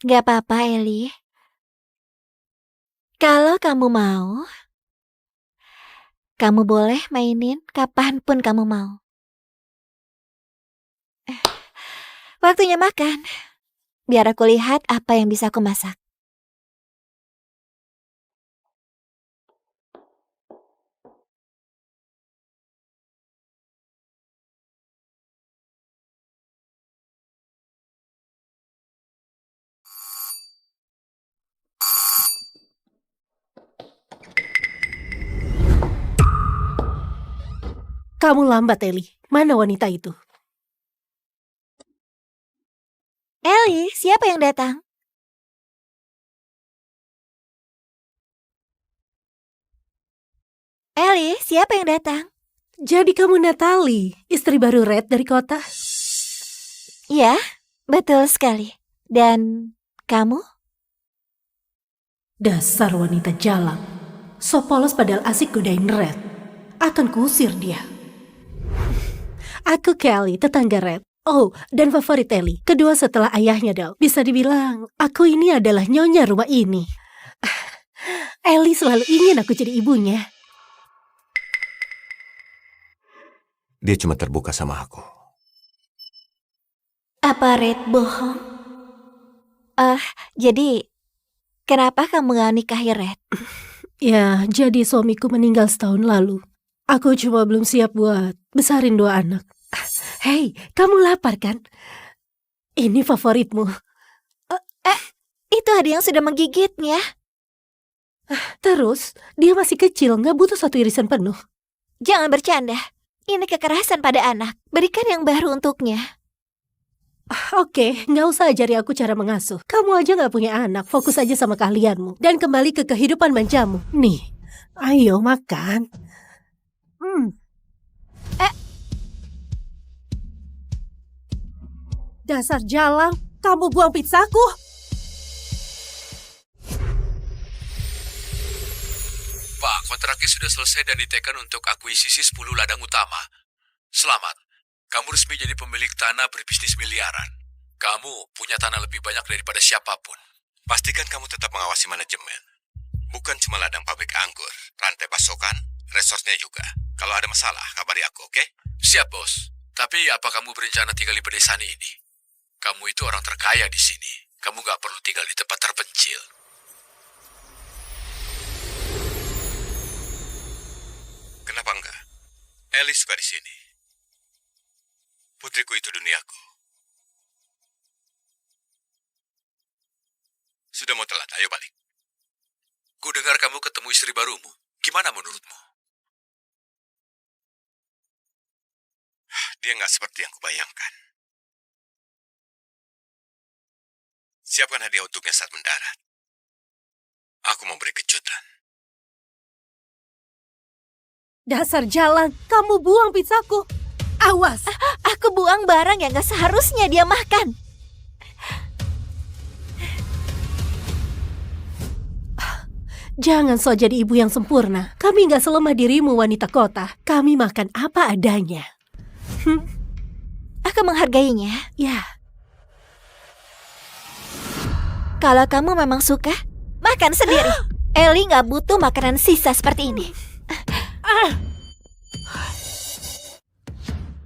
Gak apa-apa, Ellie. Kalau kamu mau, kamu boleh mainin kapanpun kamu mau. Waktunya makan. Biar aku lihat apa yang bisa aku masak. Kamu lambat, Eli. Mana wanita itu? Ellie, siapa yang datang? Ellie, siapa yang datang? Jadi kamu Natalie, istri baru Red dari kota? Ya, betul sekali. Dan kamu? Dasar wanita jalang. So polos padahal asik godain Red. Akan kuusir dia. Aku Kelly, tetangga Red. Oh, dan favorit Ellie. Kedua setelah ayahnya, Dal. Bisa dibilang, aku ini adalah nyonya rumah ini. Ellie selalu ingin aku jadi ibunya. Dia cuma terbuka sama aku. Apa Red bohong? Jadi, kenapa kamu gak nikahi Red? Ya, jadi suamiku meninggal setahun lalu. Aku cuma belum siap buat besarin 2 anak. Hei, kamu lapar kan? Ini favoritmu. Itu ada yang sudah menggigitnya. Terus, dia masih kecil, nggak butuh 1 irisan penuh. Jangan bercanda. Ini kekerasan pada anak. Berikan yang baru untuknya. Oke, nggak usah ajari aku cara mengasuh. Kamu aja nggak punya anak, fokus aja sama keahlianmu. Dan kembali ke kehidupan manjamu. Nih, ayo makan. Dasar jalang, kamu buang pizzaku. Pak, kontraknya sudah selesai dan ditekan untuk akuisisi 10 ladang utama. Selamat, kamu resmi jadi pemilik tanah berbisnis miliaran. Kamu punya tanah lebih banyak daripada siapapun. Pastikan kamu tetap mengawasi manajemen. Bukan cuma ladang pabrik anggur, rantai pasokan, resource-nya juga. Kalau ada masalah, kabari aku, oke? Siap, Bos. Tapi apa kamu berencana tinggal di pedesaan ini? Kamu itu orang terkaya di sini. Kamu gak perlu tinggal di tempat terpencil. Kenapa enggak? Ellie suka di sini. Putriku itu duniaku. Sudah mau telat, ayo balik. Ku dengar kamu ketemu istri barumu. Gimana menurutmu? Dia nggak seperti yang kubayangkan. Siapkan hadiah untuknya saat mendarat. Aku mau beri kejutan. Dasar jalan, kamu buang pizzaku. Awas. Aku buang barang yang gak seharusnya dia makan. Jangan so jadi ibu yang sempurna. Kami gak selemah dirimu wanita kota. Kami makan apa adanya. Aku menghargainya. Ya. Kalau kamu memang suka, makan sendiri. Ellie gak butuh makanan sisa seperti ini.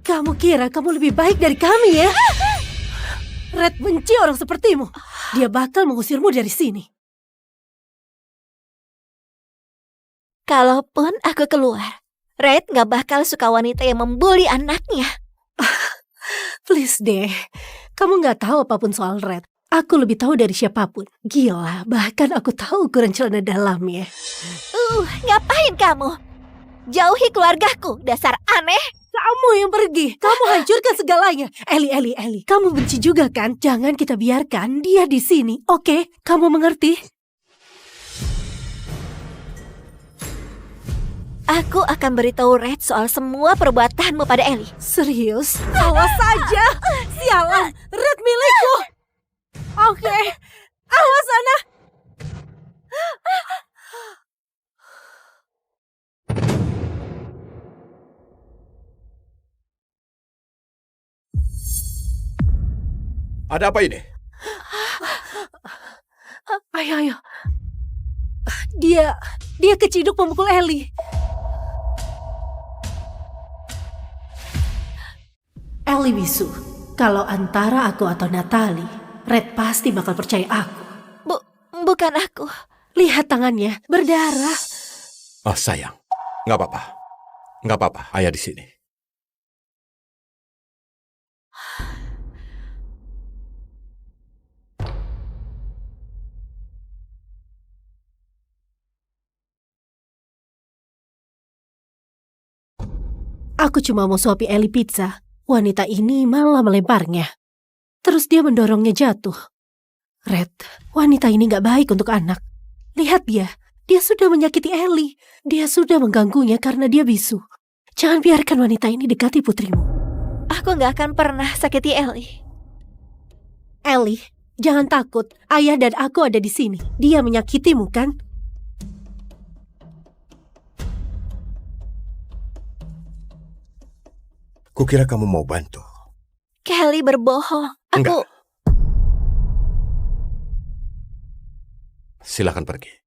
Kamu kira kamu lebih baik dari kami ya? Red benci orang sepertimu. Dia bakal mengusirmu dari sini. Kalaupun aku keluar, Red gak bakal suka wanita yang membuli anaknya. Please deh, kamu gak tahu apapun soal Red. Aku lebih tahu dari siapapun. Gila, bahkan aku tahu ukuran celana dalamnya. Ngapain kamu? Jauhi keluargaku, dasar aneh. Kamu yang pergi, kamu hancurkan segalanya. Ellie, kamu benci juga kan? Jangan kita biarkan dia di sini, oke? Kamu mengerti? Aku akan beritahu Red soal semua perbuatanmu pada Ellie. Serius? Awas saja. Sialan, Red milikku. Oke, awas sana. Ada apa ini? Ayo. Dia keciduk memukul Ellie. Ellie bisu. Kalau antara aku atau Natalie, Red pasti bakal percaya aku. Bukan aku. Lihat tangannya, berdarah. Oh sayang, nggak apa-apa. Ayah di sini. Aku cuma mau suapi Ellie pizza. Wanita ini malah melemparnya. Terus dia mendorongnya jatuh. Red, wanita ini gak baik untuk anak. Lihat dia. Dia sudah menyakiti Ellie. Dia sudah mengganggunya karena dia bisu. Jangan biarkan wanita ini dekati putrimu. Aku gak akan pernah sakiti Ellie. Ellie, jangan takut. Ayah dan aku ada di sini. Dia menyakitimu, kan? Kukira kamu mau bantu. Kelly berbohong. Enggak. Silakan pergi.